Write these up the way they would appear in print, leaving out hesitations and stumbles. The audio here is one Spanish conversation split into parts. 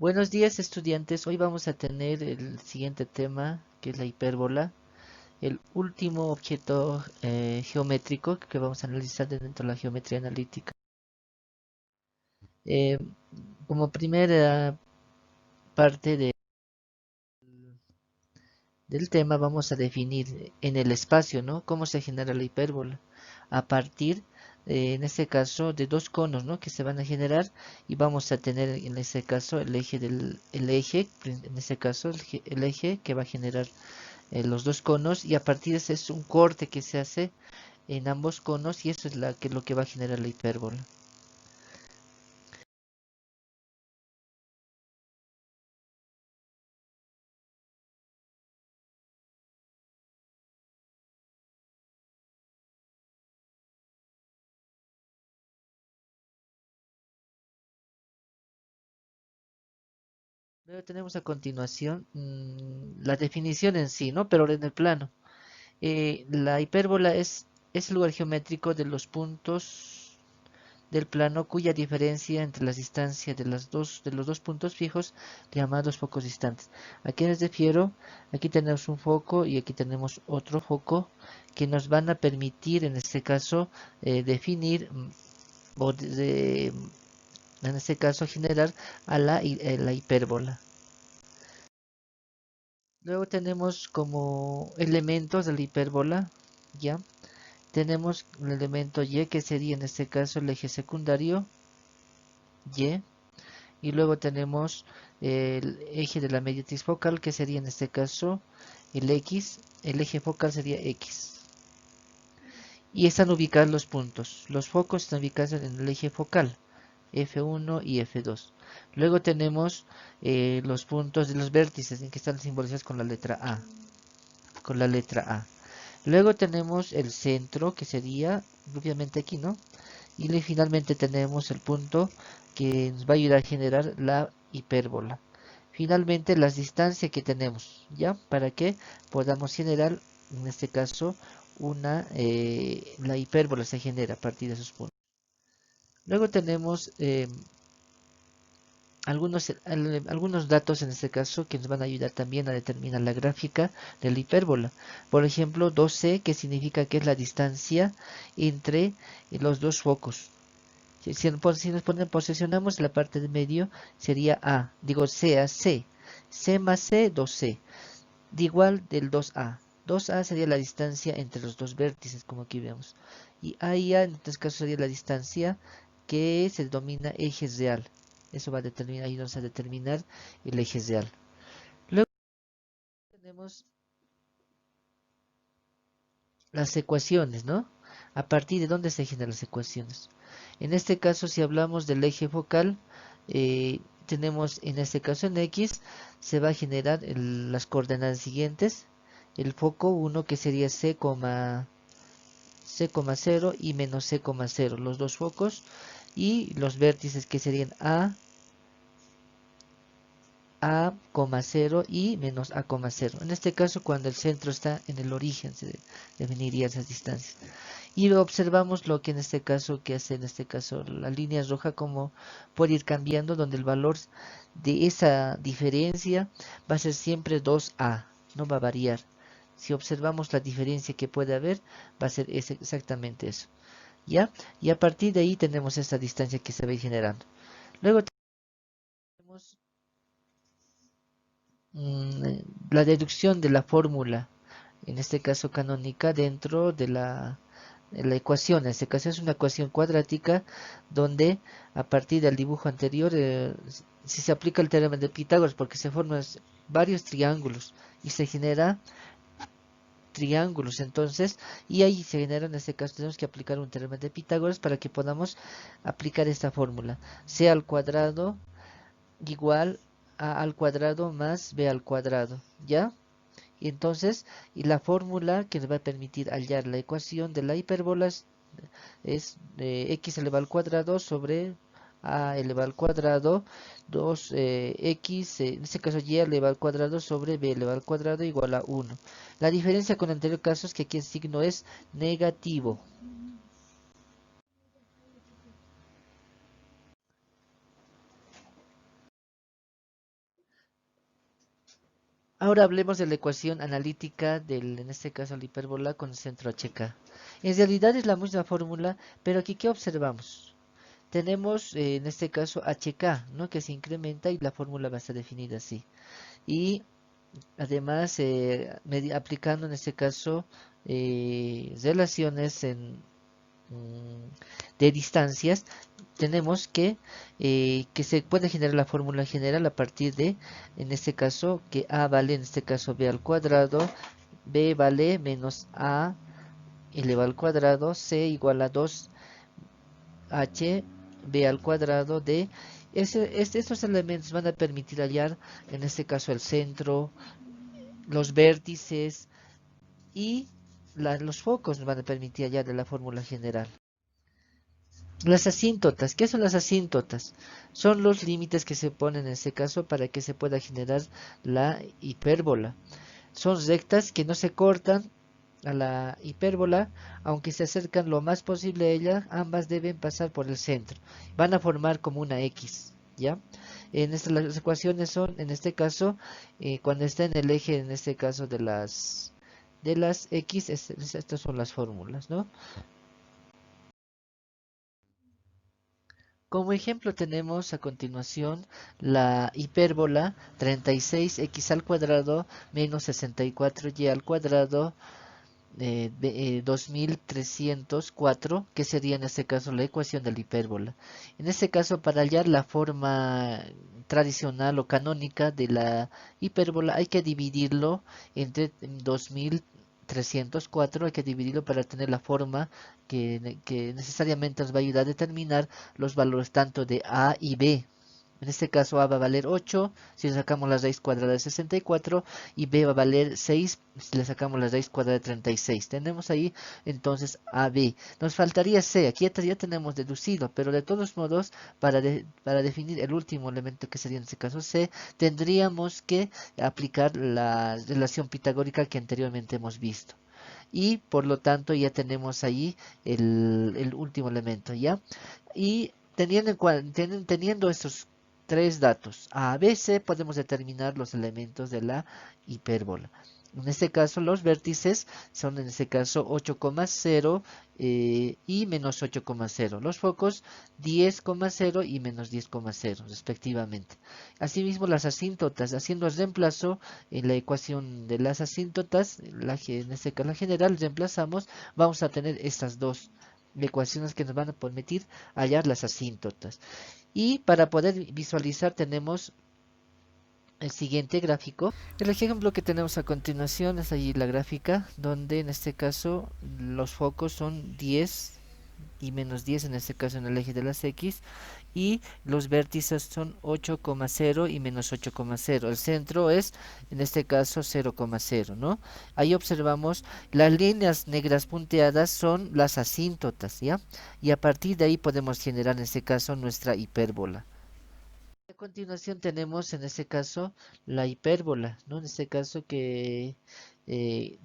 Buenos días, estudiantes. Hoy vamos a tener el siguiente tema, que es la hipérbola, el último objeto geométrico que vamos a analizar dentro de la geometría analítica. Eh, Como primera parte del tema, vamos a definir en el espacio, ¿no? Cómo se genera la hipérbola a partir, en este caso, de dos conos, ¿no? Que se van a generar y vamos a tener en este caso el eje, en este caso el eje que va a generar los dos conos, y a partir de ese es un corte que se hace en ambos conos y eso es lo que va a generar la hipérbola. Luego tenemos a continuación la definición en sí, ¿no? Pero en el plano. La hipérbola es el lugar geométrico de los puntos del plano cuya diferencia entre las distancias de los dos puntos fijos llamados focos distantes. ¿A qué les refiero? Aquí tenemos un foco y aquí tenemos otro foco que nos van a permitir en este caso definir o en este caso generar a la hipérbola. Luego tenemos como elementos de la hipérbola, ¿ya? Tenemos el elemento Y, que sería en este caso el eje secundario, Y, y luego tenemos el eje de la mediatriz focal, que sería en este caso el X, el eje focal sería X. Y están ubicados los puntos. Los focos están ubicados en el eje focal, F1 y F2. Luego tenemos los puntos de los vértices, en que están simbolizados con la letra A. Con la letra A. Luego tenemos el centro, que sería obviamente aquí, ¿no? Y finalmente tenemos el punto que nos va a ayudar a generar la hipérbola. Finalmente las distancias que tenemos, ¿ya? Para que podamos generar, en este caso, la hipérbola se genera a partir de esos puntos. Luego tenemos algunos datos en este caso que nos van a ayudar también a determinar la gráfica de la hipérbola. Por ejemplo, 2C, que significa que es la distancia entre los dos focos. Si nos posicionamos en la parte de medio, sería A. Digo C a C. C más C, 2C. De igual del 2A. 2A sería la distancia entre los dos vértices, como aquí vemos. Y A y A, en este caso, sería la distancia que se denomina eje real. Eso va a determinar, ahí vamos a determinar el eje real. Luego tenemos las ecuaciones, ¿no? A partir de dónde se generan las ecuaciones. En este caso, si hablamos del eje focal, tenemos en este caso en X, se va a generar las coordenadas siguientes. El foco 1 que sería C,0 y menos C,0, los dos focos. Y los vértices que serían A,0 y menos A,0. En este caso, cuando el centro está en el origen, se definiría esas distancias. Y observamos lo que en este caso, que hace en este caso la línea roja, como puede ir cambiando, donde el valor de esa diferencia va a ser siempre 2A, no va a variar. Si observamos la diferencia que puede haber, va a ser exactamente eso, ¿ya? Y a partir de ahí tenemos esta distancia que se va a ir generando. Luego tenemos mm, la deducción de la fórmula, en este caso canónica, dentro de la ecuación. En este caso es una ecuación cuadrática donde a partir del dibujo anterior, si se aplica el teorema de Pitágoras, porque se forman varios triángulos y se genera triángulos, entonces, y ahí se genera, en este caso tenemos que aplicar un teorema de Pitágoras para que podamos aplicar esta fórmula: c al cuadrado igual a al cuadrado más b al cuadrado, ¿ya? Y entonces, y la fórmula que nos va a permitir hallar la ecuación de la hipérbola es x elevado al cuadrado sobre a elevado al cuadrado 2 x, en este caso y elevado al cuadrado sobre b elevado al cuadrado igual a 1. La diferencia con el anterior caso es que aquí el signo es negativo. Ahora hablemos de la ecuación analítica del, en este caso, la hipérbola con centro HK. En realidad es la misma fórmula, pero aquí ¿qué observamos? Tenemos en este caso HK, ¿no? Que se incrementa y la fórmula va a estar definida así. Y además, aplicando en este caso relaciones de distancias, tenemos que se puede generar la fórmula general a partir de, en este caso, que A vale, en este caso, B al cuadrado, B vale menos A elevado al cuadrado, C igual a 2H, B al cuadrado de... estos elementos van a permitir hallar, en este caso, el centro, los vértices y los focos nos van a permitir hallar de la fórmula general. Las asíntotas, ¿qué son las asíntotas? Son los límites que se ponen en este caso para que se pueda generar la hipérbola. Son rectas que no se cortan a la hipérbola, aunque se acercan lo más posible a ella, ambas deben pasar por el centro. Van a formar como una X, ¿ya? Las ecuaciones son, en este caso, cuando está en el eje, en este caso de las X, estas son las fórmulas, ¿no? Como ejemplo tenemos a continuación la hipérbola 36x al cuadrado menos 64y al cuadrado 2304, que sería en este caso la ecuación de la hipérbola. En este caso, para hallar la forma tradicional o canónica de la hipérbola, hay que dividirlo entre 2304, hay que dividirlo para tener la forma que necesariamente nos va a ayudar a determinar los valores tanto de A y B. En este caso A va a valer 8 si le sacamos la raíz cuadrada de 64 y B va a valer 6 si le sacamos la raíz cuadrada de 36. Tenemos ahí entonces AB. Nos faltaría C, aquí ya tenemos deducido, pero de todos modos, para definir el último elemento que sería en este caso C, tendríamos que aplicar la relación pitagórica que anteriormente hemos visto. Y por lo tanto ya tenemos ahí el último elemento, ¿ya? Y teniendo estos tres datos, A, B, C, podemos determinar los elementos de la hipérbola. En este caso, los vértices son, en este caso, 8,0 y menos 8,0. Los focos, 10,0 y menos 10,0, respectivamente. Asimismo, las asíntotas, haciendo el reemplazo en la ecuación de las asíntotas, en este caso la general, reemplazamos, vamos a tener estas dos ecuaciones que nos van a permitir hallar las asíntotas. Y para poder visualizar tenemos el siguiente gráfico. El ejemplo que tenemos a continuación es allí la gráfica, donde en este caso los focos son 10 y menos 10, en este caso en el eje de las X, y los vértices son 8,0 y menos 8,0. El centro es, en este caso, 0,0, ¿no? Ahí observamos las líneas negras punteadas son las asíntotas, ¿ya? Y a partir de ahí podemos generar, en este caso, nuestra hipérbola. A continuación tenemos en este caso la hipérbola, ¿no? En este caso que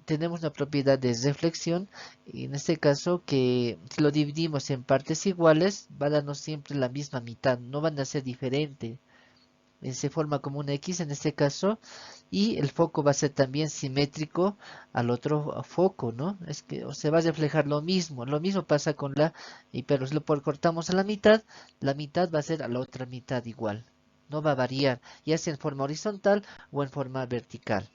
tenemos una propiedad de reflexión, y en este caso que si lo dividimos en partes iguales va a darnos siempre la misma mitad, no van a ser diferentes. Se forma como una X en este caso y el foco va a ser también simétrico al otro foco, ¿no? Es que se va a reflejar lo mismo pasa con pero si lo cortamos a la mitad va a ser a la otra mitad igual. No va a variar, ya sea en forma horizontal o en forma vertical.